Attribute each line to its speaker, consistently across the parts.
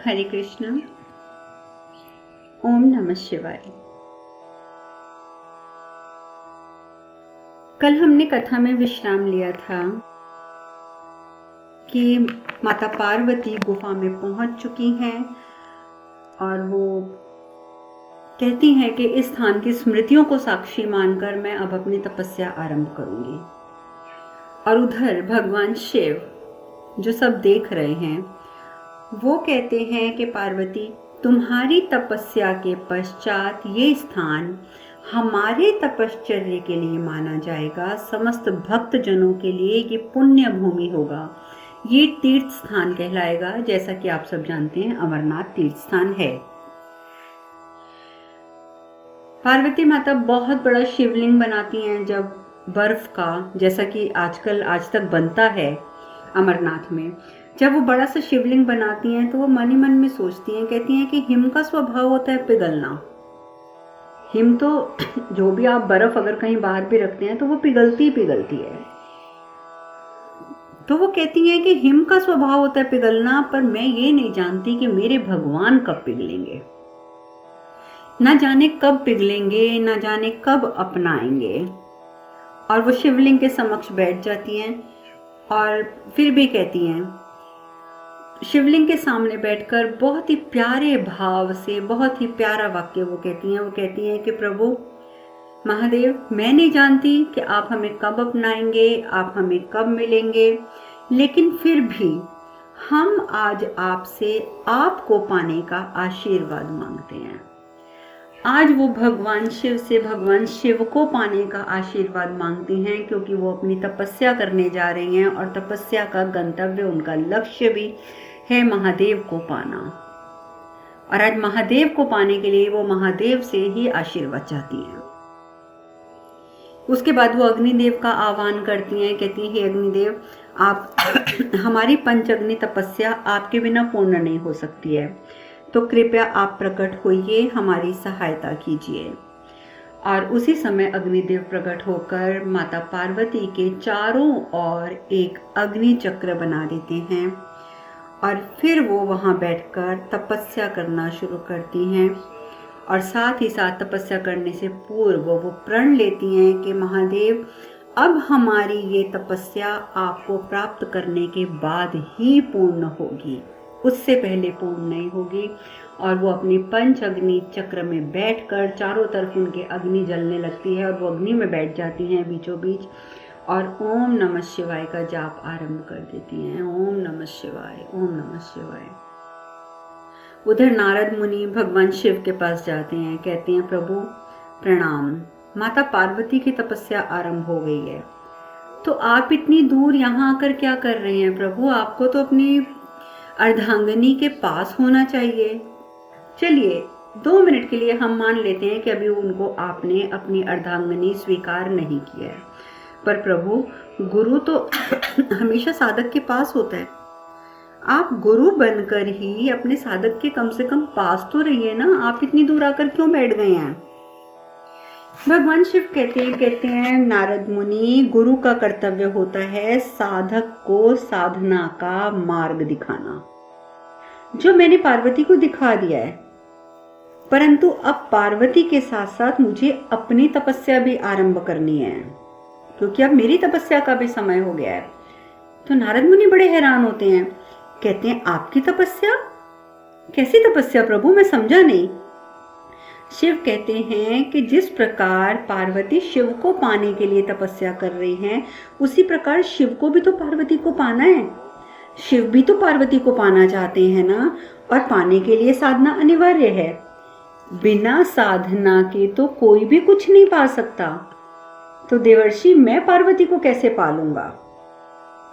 Speaker 1: हरे कृष्ण। ओम नमः शिवाय। कल हमने कथा में विश्राम लिया था कि माता पार्वती गुफा में पहुंच चुकी हैं और वो कहती हैं कि इस स्थान की स्मृतियों को साक्षी मानकर मैं अब अपनी तपस्या आरंभ करूंगी। और उधर भगवान शिव जो सब देख रहे हैं वो कहते हैं कि पार्वती, तुम्हारी तपस्या के पश्चात ये स्थान हमारे तपश्चर्य के लिए माना जाएगा। समस्त भक्त जनों के लिए ये पुण्य भूमि होगा, ये तीर्थ स्थान कहलाएगा। जैसा कि आप सब जानते हैं अमरनाथ तीर्थ स्थान है। पार्वती माता बहुत बड़ा शिवलिंग बनाती हैं जब बर्फ का, जैसा कि आज तक बनता है अमरनाथ में। जब वो बड़ा सा शिवलिंग बनाती हैं तो वो मन ही मन में सोचती हैं, कहती हैं कि हिम का स्वभाव होता है पिघलना। हिम तो जो भी आप बर्फ अगर कहीं बाहर भी रखते हैं तो वो पिघलती है। तो वो कहती हैं कि हिम का स्वभाव होता है पिघलना, पर मैं ये नहीं जानती कि मेरे भगवान कब पिघलेंगे। ना जाने कब पिघलेंगे, ना जाने कब अपनाएंगे। और वो शिवलिंग के समक्ष बैठ जाती हैं और फिर भी कहती हैं, शिवलिंग के सामने बैठकर बहुत ही प्यारे भाव से बहुत ही प्यारा वाक्य वो कहती हैं कि प्रभु महादेव, मैं नहीं जानती कि आप हमें कब अपनाएंगे, आप हमें कब मिलेंगे, लेकिन फिर भी हम आज आपसे आपको पाने का आशीर्वाद मांगते हैं। आज वो भगवान शिव से भगवान शिव को पाने का आशीर्वाद मांगती हैं, क्योंकि वो अपनी तपस्या करने जा रही हैं और तपस्या का गंतव्य, उनका लक्ष्य भी है महादेव को पाना। और आज महादेव को पाने के लिए वो महादेव से ही आशीर्वाद चाहती हैं। उसके बाद वो अग्निदेव का आह्वान करती हैं, कहती हैं हे अग्निदेव, आप हमारी पंचअग्नि तपस्या आपके बिना पूर्ण नहीं हो सकती है, तो कृपया आप प्रकट होइए, हमारी सहायता कीजिए। और उसी समय अग्निदेव प्रकट होकर माता पार्वती के चारों ओर एक अग्नि चक्र बना देते हैं और फिर वो वहाँ बैठकर तपस्या करना शुरू करती हैं। और साथ ही साथ तपस्या करने से पूर्व वो प्रण लेती हैं कि महादेव, अब हमारी ये तपस्या आपको प्राप्त करने के बाद ही पूर्ण होगी, उससे पहले पूर्ण नहीं होगी। और वो अपनी पंच अग्नि चक्र में बैठकर चारों तरफ उनके अग्नि जलने लगती है और वो अग्नि में बैठ जाती हैं बीचों बीच और ओम नमः शिवाय का जाप आरंभ कर देती हैं। ओम नमः शिवाय, ओम नमः शिवाय। उधर नारद मुनि भगवान शिव के पास जाते हैं, कहते हैं प्रभु प्रणाम, माता पार्वती की तपस्या आरंभ हो गई है, तो आप इतनी दूर यहाँ आकर क्या कर रहे हैं प्रभु? आपको तो अपनी अर्धांगिनी के पास होना चाहिए। चलिए 2 मिनट के लिए हम मान लेते हैं कि अभी उनको आपने अपनी अर्धांगिनी स्वीकार नहीं किया है, पर प्रभु गुरु तो हमेशा साधक के पास होता है। आप गुरु बनकर ही अपने साधक के कम से कम पास तो रहिए ना, आप इतनी दूर आकर क्यों बैठ गए हैं? भगवान शिव कहते हैं नारद मुनि, गुरु का कर्तव्य होता है साधक को साधना का मार्ग दिखाना, जो मैंने पार्वती को दिखा दिया है। परंतु अब पार्वती के साथ साथ मुझे अपनी तपस्या भी आरंभ करनी है, क्योंकि अब मेरी तपस्या का भी समय हो गया है। तो नारद मुनि बड़े हैरान होते हैं, कहते हैं आपकी तपस्या? कैसी तपस्या प्रभु, मैं समझा नहीं। शिव कहते हैं कि जिस प्रकार पार्वती शिव को पाने के लिए तपस्या कर रही हैं, उसी प्रकार शिव को भी तो पार्वती को पाना है। शिव भी तो पार्वती को पाना चाहते हैं ना, और पाने के लिए साधना अनिवार्य है। बिना साधना के तो कोई भी कुछ नहीं पा सकता। तो देवर्षि, मैं पार्वती को कैसे पालूंगा?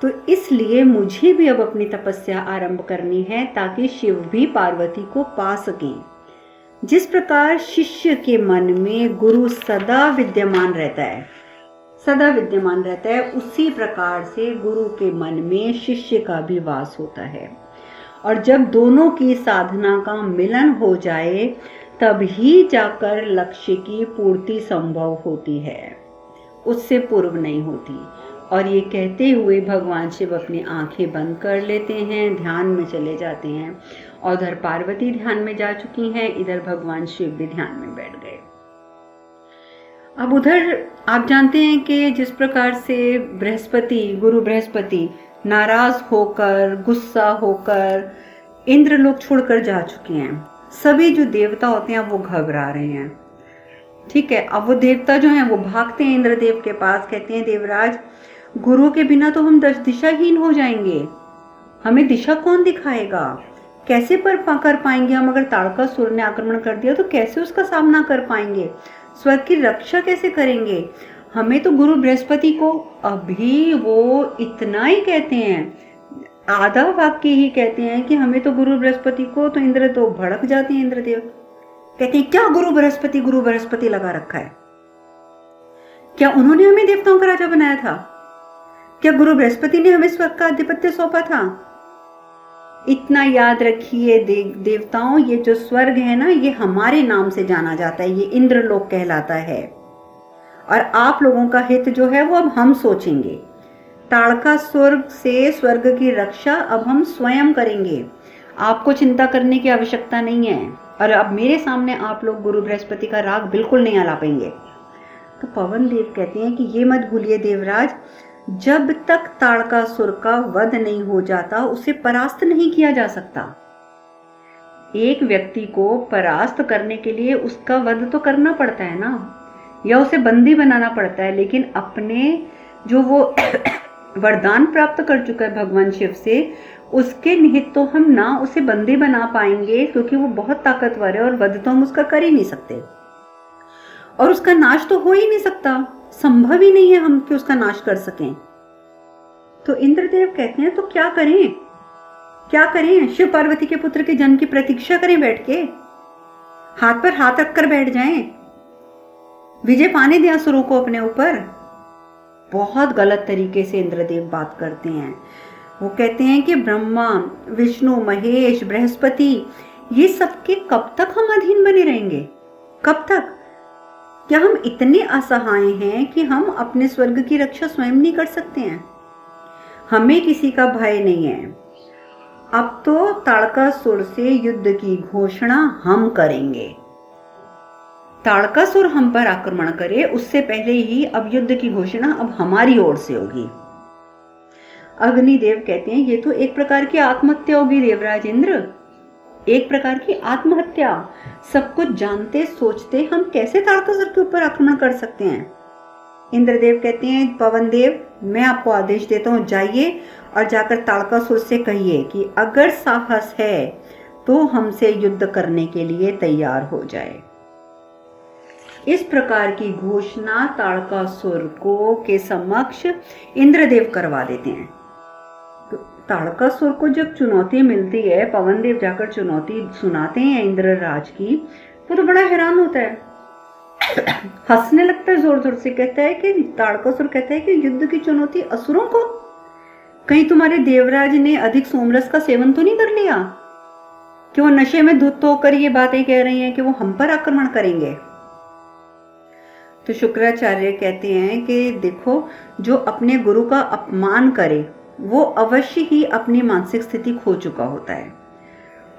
Speaker 1: तो इसलिए मुझे भी अब अपनी तपस्या आरंभ करनी है, ताकि शिव भी पार्वती को पा सकें। जिस प्रकार शिष्य के मन में गुरु सदा विद्यमान रहता है, उसी प्रकार से गुरु के मन में शिष्य का भी वास होता है। और जब दोनों की साधना का मिलन हो जाए, तब ही जाकर लक्ष्य की पूर्ति संभव होती है, उससे पूर्व नहीं होती। और ये कहते हुए भगवान शिव अपनी आंखें बंद कर लेते हैं, ध्यान में चले जाते हैं। और उधर पार्वती ध्यान में जा चुकी हैं, इधर भगवान शिव भी ध्यान में बैठ गए। अब उधर आप जानते हैं कि जिस प्रकार से गुरु बृहस्पति नाराज होकर, गुस्सा होकर इंद्रलोक छोड़कर जा चुके हैं, सभी जो देवता होते हैं वो घबरा रहे हैं। ठीक है, अब वो देवता जो हैं वो भागते हैं इंद्रदेव के पास, कहते हैं देवराज, गुरु के बिना तो हम दिशाहीन हो जाएंगे, हमें दिशा कौन दिखाएगा, कैसे कर पाएंगे हम? अगर ताड़कासुर ने आक्रमण कर दिया तो कैसे उसका सामना कर पाएंगे? स्वर्ग की रक्षा कैसे करेंगे? हमें तो गुरु बृहस्पति को, अभी वो इतना ही कहते हैं, आधा वाक्य ही कहते हैं कि हमें तो गुरु बृहस्पति को, तो इंद्र तो भड़क जाते हैं। इंद्रदेव कहते हैं क्या गुरु बृहस्पति लगा रखा है? क्या उन्होंने हमें देवताओं का राजा बनाया था? क्या गुरु बृहस्पति ने हमें स्वर्ग का आधिपत्य सौंपा था? इतना याद रखिए देवताओं, ये जो स्वर्ग है ना, ये हमारे नाम से जाना जाता है, ये इंद्रलोक कहलाता है। और आप लोगों का हित जो है वो अब हम सोचेंगे। ताड़कासुर से स्वर्ग की रक्षा अब हम स्वयं करेंगे, आपको चिंता करने की आवश्यकता नहीं है। और अब मेरे सामने आप लोग गुरु बृहस्पति का राग बिल्कुल नहीं आलापेंगे। तो पवन देव कहते हैं कि ये मत भूलिए देवराज, जब तक ताड़कासुर का वध नहीं हो जाता उसे परास्त नहीं किया जा सकता। एक व्यक्ति को परास्त करने के लिए उसका वध तो करना पड़ता है ना, या उसे बंदी बनाना पड़ता है। लेकिन अपने जो वो वरदान प्राप्त कर चुका है भगवान शिव से, उसके निहित तो हम ना उसे बंदी बना पाएंगे, क्योंकि वो बहुत ताकतवर है और वध तो हम उसका कर ही नहीं सकते, और उसका नाश तो हो ही नहीं सकता, संभव ही नहीं है हम कि उसका नाश कर सकें। तो इंद्रदेव कहते हैं तो क्या करें, क्या करें? शिव पार्वती के पुत्र के जन्म की प्रतीक्षा करें, बैठ के हाथ पर हाथ रखकर बैठ जाएं, विजय पाने दें असुरों को अपने ऊपर। बहुत गलत तरीके से इंद्रदेव बात करते हैं। वो कहते हैं कि ब्रह्मा, विष्णु, महेश, बृहस्पति, ये सबके कब तक हम अधीन बने रहेंगे? कब तक? क्या हम इतने असहाय हैं कि हम अपने स्वर्ग की रक्षा स्वयं नहीं कर सकते हैं? हमें किसी का भय नहीं है। अब तो ताड़कासुर से युद्ध की घोषणा हम करेंगे। ताड़कासुर हम पर आक्रमण करे उससे पहले ही अब युद्ध की घोषणा अब हमारी ओर से होगी। अग्निदेव कहते हैं ये तो एक प्रकार की आत्महत्या होगी देवराज इंद्र, एक प्रकार की आत्महत्या। सब कुछ जानते सोचते हम कैसे ताड़कासुर के ऊपर आक्रमण कर सकते हैं? इंद्रदेव कहते हैं पवन देव, मैं आपको आदेश देता हूं, जाइए और जाकर ताड़कासुर से कहिए कि अगर साहस है तो हमसे युद्ध करने के लिए तैयार हो जाए। इस प्रकार की घोषणा ताड़कासुर को के समक्ष इंद्रदेव करवा देते हैं। तो ताड़कासुर को जब चुनौती मिलती है, पवन देव जाकर चुनौती सुनाते हैं इंद्रराज की, तो बड़ा हैरान होता है, हंसने लगता है जोर जोर से। कहता है कि ताड़कासुर कहता है कि युद्ध की चुनौती असुरों को? कहीं तुम्हारे देवराज ने अधिक सोमरस का सेवन तो नहीं कर लिया कि वो नशे में धुत होकर ये बातें कह रही हैं कि वो हम पर आक्रमण करेंगे? तो शुक्राचार्य कहते हैं कि देखो, जो अपने गुरु का अपमान करे वो अवश्य ही अपनी मानसिक स्थिति खो चुका होता है।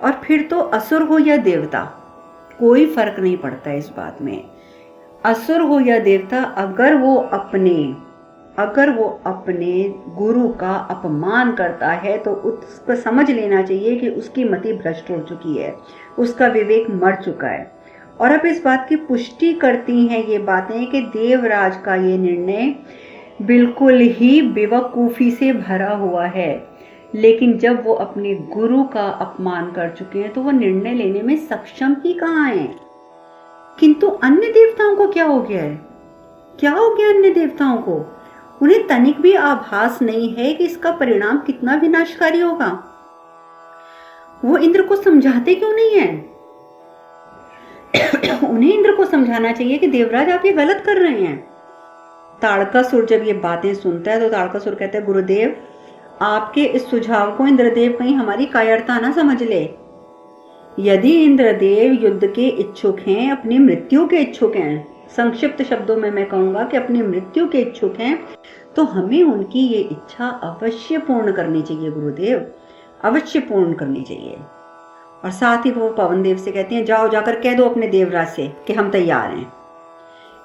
Speaker 1: और फिर तो असुर हो या देवता, कोई फर्क नहीं पड़ता इस बात में। असुर हो या देवता, अगर वो अपने गुरु का अपमान करता है तो उसको समझ लेना चाहिए कि उसकी मति भ्रष्ट हो चुकी है, उसका विवेक मर चुका है। और अब इस बात की पुष्टि करती हैं ये बातें कि देवराज का ये निर्णय बिल्कुल ही बेवकूफ़ी से भरा हुआ है। लेकिन जब वो अपने गुरु का अपमान कर चुके हैं तो वो निर्णय लेने में सक्षम ही कहाँ हैं। किंतु अन्य देवताओं को क्या हो गया है? क्या हो गया अन्य देवताओं को? उन्हें तनिक भी आभास नहीं है कि इसका परिणाम कितना विनाशकारी होगा। वो इंद्र को समझाते क्यों नहीं है? उन्हें इंद्र को समझाना चाहिए कि देवराज आप ये गलत कर रहे हैं। ताड़कासुर जब ये बातें सुनता है तो ताड़कासुर कहता है गुरुदेव, आपके इस सुझाव को इंद्रदेव कहीं हमारी कायरता ना समझ ले। यदि इंद्रदेव युद्ध के इच्छुक हैं, अपनी मृत्यु के इच्छुक हैं, संक्षिप्त शब्दों में मैं कहूंगा कि अपनी मृत्यु के इच्छुक हैं, तो हमें उनकी ये इच्छा अवश्य पूर्ण करनी चाहिए गुरुदेव, अवश्य पूर्ण करनी चाहिए। और साथ ही वो पवन देव से कहते हैं, जाओ जाकर कह दो अपने देवराज से कि हम तैयार हैं,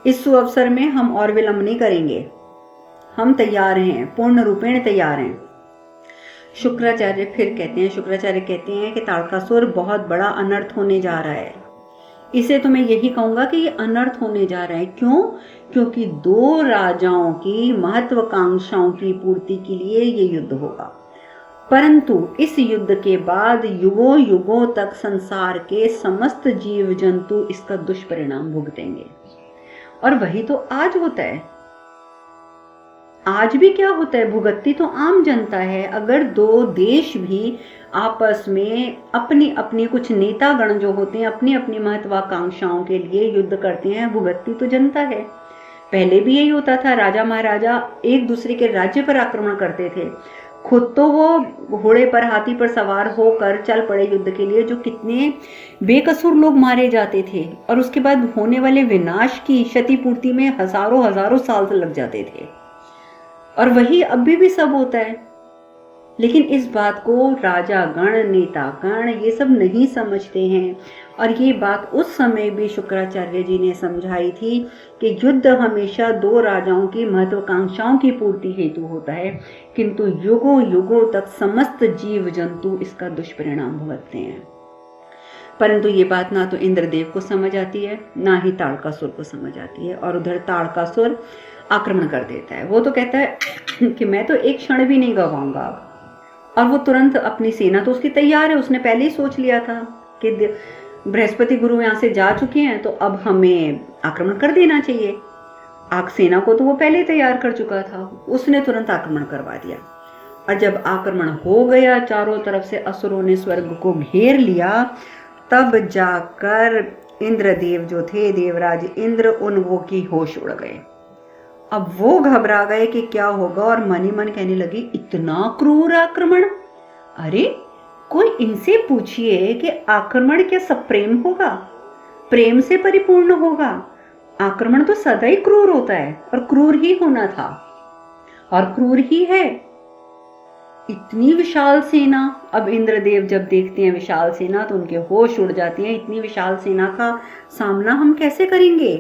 Speaker 1: इस सुअवसर में हम और विलंब नहीं करेंगे, हम तैयार हैं, पूर्ण रूपेण तैयार हैं। शुक्राचार्य फिर कहते हैं, शुक्राचार्य कहते हैं कि ताड़कासुर बहुत बड़ा अनर्थ होने जा रहा है, इसे तो मैं यही कहूंगा कि ये अनर्थ होने जा रहा है। क्यों? क्योंकि दो राजाओं की महत्वाकांक्षाओं की पूर्ति के लिए ये युद्ध होगा, परंतु इस युद्ध के बाद युगों युगों तक संसार के समस्त जीव जंतु इसका दुष्परिणाम भुगतेंगे। और वही तो आज होता है। आज भी क्या होता है, भुगतती तो आम जनता है। अगर दो देश भी आपस में अपनी अपनी कुछ नेतागण जो होते हैं अपनी अपनी महत्वाकांक्षाओं के लिए युद्ध करते हैं, भुगतती तो जनता है। पहले भी यही होता था, राजा महाराजा एक दूसरे के राज्य पर आक्रमण करते थे, खुद तो वो घोड़े पर हाथी पर सवार होकर चल पड़े युद्ध के लिए, जो कितने बेकसूर लोग मारे जाते थे, और उसके बाद होने वाले विनाश की क्षतिपूर्ति में हजारों हजारों साल लग जाते थे। और वही अभी भी सब होता है। लेकिन इस बात को राजा गण, नेता गण ये सब नहीं समझते हैं। और ये बात उस समय भी शुक्राचार्य जी ने समझाई थी कि युद्ध हमेशा दो राजाओं की महत्वाकांक्षाओं की पूर्ति हेतु होता है, किंतु युगों युगों तक समस्त जीव जंतु इसका दुष्परिणाम भुगतते हैं। परंतु ये बात ना तो इंद्रदेव को समझ आती है, ना ही ताड़कासुर को समझ आती है। और उधर ताड़कासुर आक्रमण कर देता है। वो तो कहता है कि मैं तो एक क्षण भी नहीं गवाऊंगा। और वो तुरंत अपनी सेना तो उसकी तैयार है, उसने पहले ही सोच लिया था कि बृहस्पति गुरु यहाँ से जा चुके हैं, तो अब हमें आक्रमण कर देना चाहिए। आग सेना को तो वो पहले ही तैयार कर चुका था, उसने तुरंत आक्रमण करवा दिया। और जब आक्रमण हो गया, चारों तरफ से असुरों ने स्वर्ग को घेर लिया, तब जाकर इंद्रदेव जो थे, देवराज इंद्र, उनको की होश उड़ गए। अब वो घबरा गए कि क्या होगा, और मन ही मन कहने लगी, इतना क्रूर आक्रमण! अरे कोई इनसे पूछिए कि आक्रमण क्या सप्रेम होगा, प्रेम से परिपूर्ण होगा? आक्रमण तो सदा ही क्रूर होता है, और क्रूर ही होना था, और क्रूर ही है। इतनी विशाल सेना, अब इंद्रदेव जब देखते हैं विशाल सेना तो उनके होश उड़ जाते हैं। इतनी विशाल सेना का सामना हम कैसे करेंगे?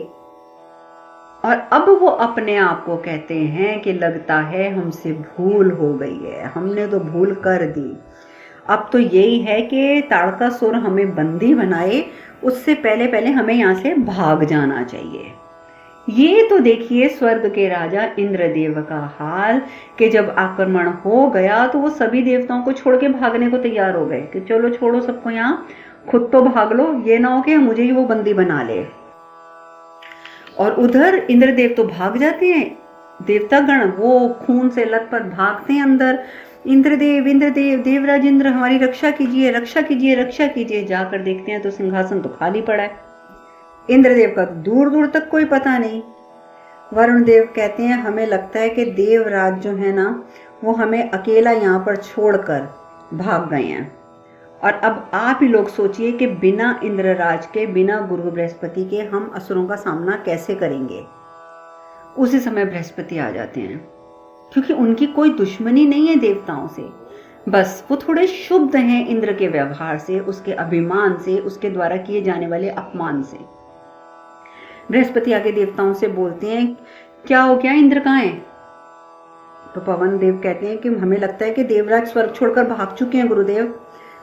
Speaker 1: और अब वो अपने आप को कहते हैं कि लगता है हमसे भूल हो गई है, हमने तो भूल कर दी। अब तो यही है कि ताड़कासुर हमें बंदी बनाए, उससे पहले पहले हमें यहाँ से भाग जाना चाहिए। ये तो देखिए स्वर्ग के राजा इंद्रदेव का हाल, कि जब आक्रमण हो गया तो वो सभी देवताओं को छोड़ के भागने को तैयार हो गए कि चलो छोड़ो सबको, यहाँ खुद तो भाग लो, ये ना हो कि मुझे ही वो बंदी बना ले। और उधर इंद्रदेव तो भाग जाते हैं, देवतागण वो खून से लथपथ भागते हैं अंदर, इंद्रदेव इंद्रदेव, देवराज इंद्र हमारी रक्षा कीजिए, रक्षा कीजिए, रक्षा कीजिए। जाकर देखते हैं तो सिंहासन तो खाली पड़ा है, इंद्रदेव का दूर दूर तक कोई पता नहीं। वरुण देव कहते हैं हमें लगता है कि देवराज जो है ना, वो हमें अकेला यहाँ पर छोड़कर भाग गए हैं। और अब आप ही लोग सोचिए कि बिना इंद्रराज के, बिना गुरु बृहस्पति के हम असुरों का सामना कैसे करेंगे। उसी समय बृहस्पति आ जाते हैं, क्योंकि उनकी कोई दुश्मनी नहीं है देवताओं से, बस वो थोड़े शुद्ध हैं इंद्र के व्यवहार से, उसके अभिमान से, उसके द्वारा किए जाने वाले अपमान से। बृहस्पति आगे देवताओं से बोलते हैं, क्या हो गया, इंद्र कहाँ है? तो पवन देव कहते हैं कि हमें लगता है कि देवराज स्वर्ग छोड़कर भाग चुके हैं गुरुदेव।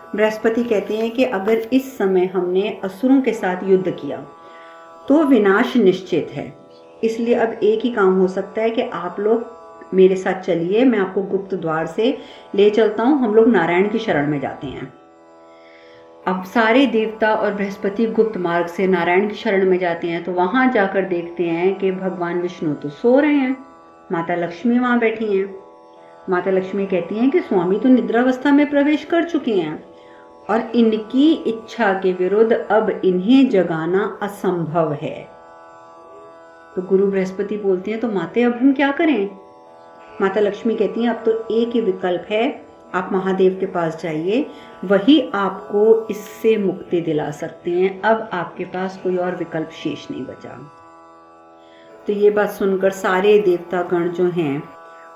Speaker 1: बृहस्पति कहते हैं कि अगर इस समय हमने असुरों के साथ युद्ध किया तो विनाश निश्चित है, इसलिए अब एक ही काम हो सकता है कि आप लोग मेरे साथ चलिए, मैं आपको गुप्त द्वार से ले चलता हूं, हम लोग नारायण की शरण में जाते हैं। अब सारे देवता और बृहस्पति गुप्त मार्ग से नारायण की शरण में जाते हैं। तो वहां जाकर देखते हैं कि भगवान विष्णु तो सो रहे हैं, माता लक्ष्मी वहां बैठी हैं। माता लक्ष्मी कहती हैं कि स्वामी तो निद्रावस्था में प्रवेश कर चुके हैं और इनकी इच्छा के विरुद्ध अब इन्हें जगाना असंभव है। तो गुरु बृहस्पति बोलते हैं, तो माते अब हम क्या करें? माता लक्ष्मी कहती हैं, अब तो एक ही विकल्प है, आप महादेव के पास जाइए, वही आपको इससे मुक्ति दिला सकते हैं, अब आपके पास कोई और विकल्प शेष नहीं बचा। तो ये बात सुनकर सारे देवतागण जो हैं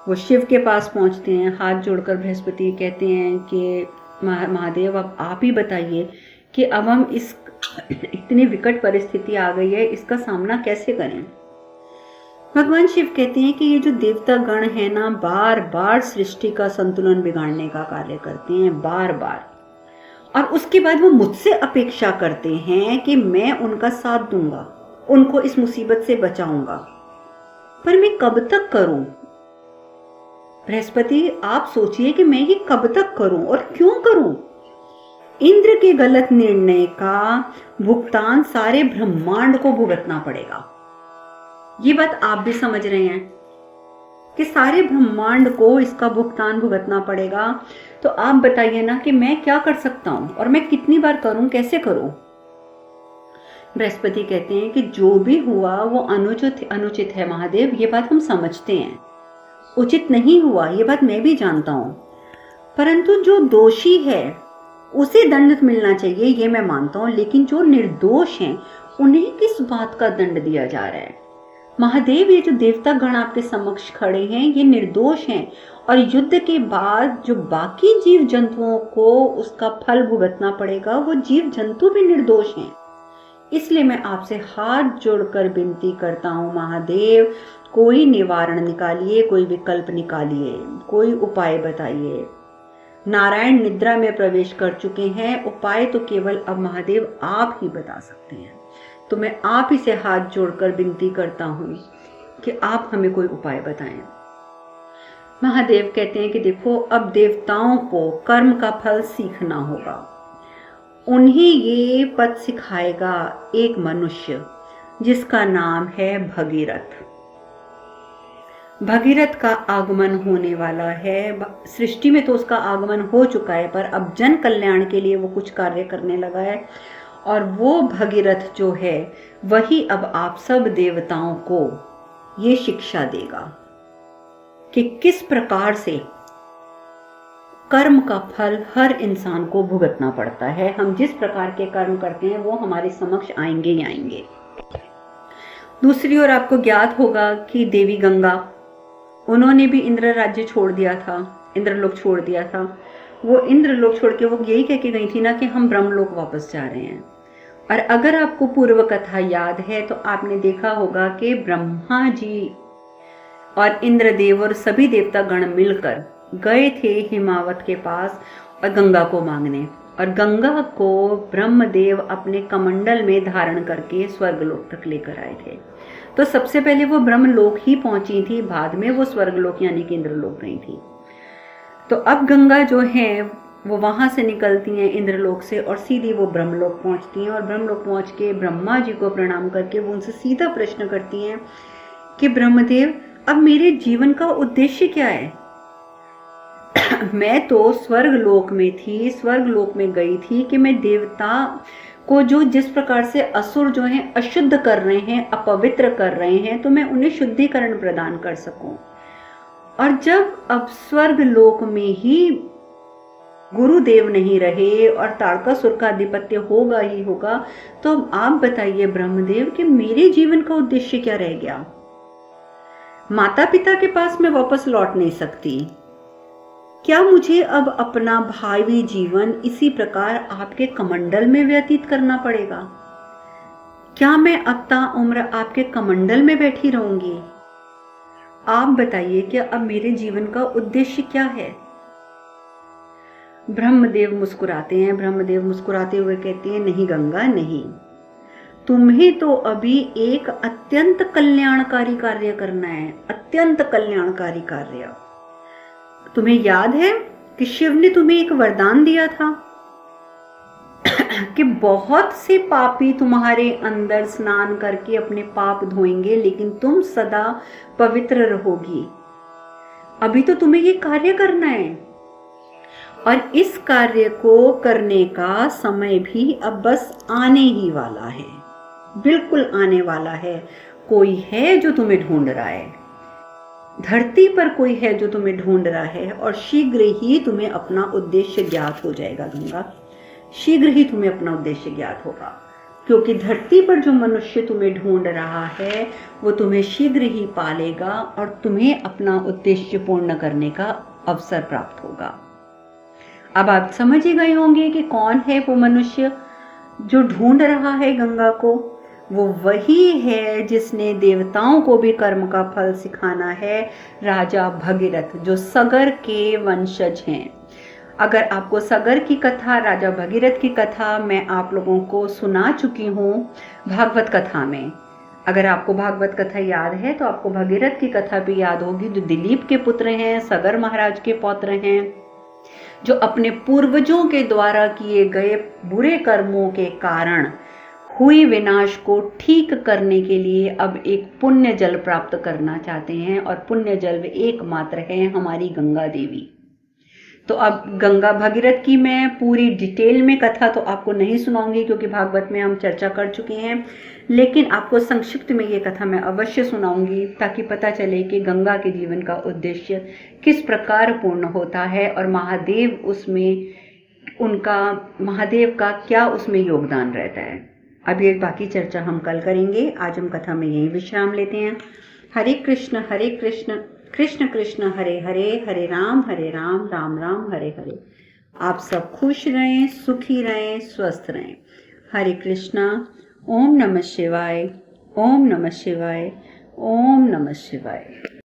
Speaker 1: वो शिव के पास पहुंचते हैं, हाथ जोड़कर बृहस्पति कहते हैं कि महादेव अब आप ही बताइए कि अब हम इस इतनी विकट परिस्थिति आ गई है, इसका सामना कैसे करें। भगवान शिव कहते हैं कि ये जो देवता गण है ना, बार बार सृष्टि का संतुलन बिगाड़ने का कार्य करते हैं, बार बार, और उसके बाद वो मुझसे अपेक्षा करते हैं कि मैं उनका साथ दूंगा, उनको इस मुसीबत से बचाऊंगा, पर मैं कब तक करूं। बृहस्पति आप सोचिए कि मैं ये कब तक करूं और क्यों करूं। इंद्र के गलत निर्णय का भुगतान सारे ब्रह्मांड को भुगतना पड़ेगा। ये बात आप भी समझ रहे हैं कि सारे ब्रह्मांड को इसका भुगतान भुगतना पड़ेगा। तो आप बताइए ना कि मैं क्या कर सकता हूं और मैं कितनी बार करूं, कैसे करूं। बृहस्पति कहते हैं कि जो भी हुआ वो अनुचित है महादेव, ये बात हम समझते हैं, उचित नहीं हुआ, ये बात मैं भी जानता हूं, परंतु जो दोषी है उसे दंड मिलना चाहिए, ये मैं मानता हूं, लेकिन जो निर्दोष हैं उन्हें किस बात का दंड दिया जा रहा है। महादेव ये जो देवता गण आपके समक्ष खड़े हैं ये निर्दोष हैं, और युद्ध के बाद जो बाकी जीव जंतुओं को उसका फल भुगतना पड़ेगा वो जीव जंतु भी निर्दोष हैं। इसलिए मैं आपसे हाथ जोड़कर विनती करता हूं महादेव, कोई निवारण निकालिए, कोई विकल्प निकालिए, कोई उपाय बताइए। नारायण निद्रा में प्रवेश कर चुके हैं, उपाय तो केवल अब महादेव आप ही बता सकते हैं। तो मैं आप ही से हाथ जोड़कर विनती करता हूं कि आप हमें कोई उपाय बताएं। महादेव कहते हैं कि देखो, अब देवताओं को कर्म का फल सीखना होगा, उन्हें ये पद सिखाएगा एक मनुष्य जिसका नाम है भगीरथ। भगीरथ का आगमन होने वाला है, सृष्टि में तो उसका आगमन हो चुका है, पर अब जन कल्याण के लिए वो कुछ कार्य करने लगा है, और वो भगीरथ जो है वही अब आप सब देवताओं को ये शिक्षा देगा कि किस प्रकार से कर्म का फल हर इंसान को भुगतना पड़ता है। हम जिस प्रकार के कर्म करते हैं वो हमारे समक्ष आएंगे ही आएंगे। दूसरी ओर आपको ज्ञात होगा कि देवी गंगा, उन्होंने भी इंद्र राज्य छोड़ दिया था, इंद्रलोक छोड़ दिया था। वो इंद्रलोक छोड़ के वो यही कह के गई थी ना कि हम ब्रह्मलोक वापस जा रहे हैं। और अगर आपको पूर्व कथा याद है तो आपने देखा होगा कि ब्रह्मा जी और इंद्रदेव और सभी देवता गण मिलकर गए थे हिमावत के पास और गंगा को मांगने, और गंगा को ब्रह्मदेव अपने कमंडल में धारण करके स्वर्गलोक तक लेकर आए थे। तो सबसे पहले वो ब्रह्मलोक ही पहुंची थी, बाद में वो स्वर्गलोक यानी कि इंद्रलोक गई थी। तो अब गंगा जो है वो वहां से निकलती हैं इंद्रलोक से और सीधी वो ब्रह्मलोक पहुंचती हैं, और ब्रह्मलोक पहुंच के ब्रह्मा जी को प्रणाम करके वो उनसे सीधा प्रश्न करती हैं कि ब्रह्मदेव, अब मेरे जीवन का उद्देश्य क्या है। मैं तो स्वर्गलोक में थी, स्वर्गलोक में गई थी कि मैं देवता को जो जिस प्रकार से असुर जो हैं अशुद्ध कर रहे हैं, अपवित्र कर रहे हैं, तो मैं उन्हें शुद्धिकरण प्रदान कर सकूं। और जब अब स्वर्गलोक में ही गुरुदेव नहीं रहे और ताड़कासुर का आधिपत्य होगा ही होगा, तो आप बताइए ब्रह्मदेव कि मेरे जीवन का उद्देश्य क्या रह गया। माता पिता के पास मैं वापस लौट नहीं सकती, क्या मुझे अब अपना भावी जीवन इसी प्रकार आपके कमंडल में व्यतीत करना पड़ेगा? क्या मैं अब ताउम्र आपके कमंडल में बैठी रहूंगी? आप बताइए कि अब मेरे जीवन का उद्देश्य क्या है। ब्रह्मदेव मुस्कुराते हैं। ब्रह्मदेव मुस्कुराते हुए कहते हैं, नहीं गंगा नहीं, तुम्हें तो अभी एक अत्यंत कल्याणकारी कार्य करना है, अत्यंत कल्याणकारी कार्य। तुम्हें याद है कि शिव ने तुम्हें एक वरदान दिया था कि बहुत से पापी तुम्हारे अंदर स्नान करके अपने पाप धोएंगे, लेकिन तुम सदा पवित्र रहोगी। अभी तो तुम्हें ये कार्य करना है, और इस कार्य को करने का समय भी अब बस आने ही वाला है, बिल्कुल आने वाला है। कोई है जो तुम्हें ढूंढ रहा है, धरती पर कोई है जो तुम्हें ढूंढ रहा है, और शीघ्र ही तुम्हें अपना उद्देश्य ज्ञात हो जाएगा गंगा, शीघ्र ही तुम्हें अपना उद्देश्य ज्ञात होगा। क्योंकि धरती पर जो मनुष्य तुम्हें ढूंढ रहा है वो तुम्हें शीघ्र ही पालेगा और तुम्हें अपना उद्देश्य पूर्ण करने का अवसर प्राप्त होगा। अब आप समझ ही गए होंगे कि कौन है वो मनुष्य जो ढूंढ रहा है गंगा को। वो वही है जिसने देवताओं को भी कर्म का फल सिखाना है, राजा भगीरथ, जो सगर के वंशज हैं। अगर आपको सगर की कथा, राजा भगीरथ की कथा मैं आप लोगों को सुना चुकी हूँ भागवत कथा में। अगर आपको भागवत कथा याद है तो आपको भगीरथ की कथा भी याद होगी, जो दिलीप के पुत्र हैं, सगर महाराज के पौत्र हैं, जो अपने पूर्वजों के द्वारा किए गए बुरे कर्मों के कारण हुई विनाश को ठीक करने के लिए अब एक पुण्य जल प्राप्त करना चाहते हैं, और पुण्य जल एकमात्र है हमारी गंगा देवी। तो अब गंगा भगीरथ की मैं पूरी डिटेल में कथा तो आपको नहीं सुनाऊंगी क्योंकि भागवत में हम चर्चा कर चुके हैं, लेकिन आपको संक्षिप्त में ये कथा मैं अवश्य सुनाऊंगी ताकि पता चले कि गंगा के जीवन का उद्देश्य किस प्रकार पूर्ण होता है और महादेव का क्या उसमें योगदान रहता है। अब ये बाकी चर्चा हम कल करेंगे। आज हम कथा में यही विश्राम लेते हैं। हरे कृष्ण कृष्ण कृष्ण हरे हरे, हरे राम राम राम हरे हरे। आप सब खुश रहें, सुखी रहें, स्वस्थ रहें। हरे कृष्णा। ओम नमः शिवाय, ओम नमः शिवाय, ओम नमः शिवाय।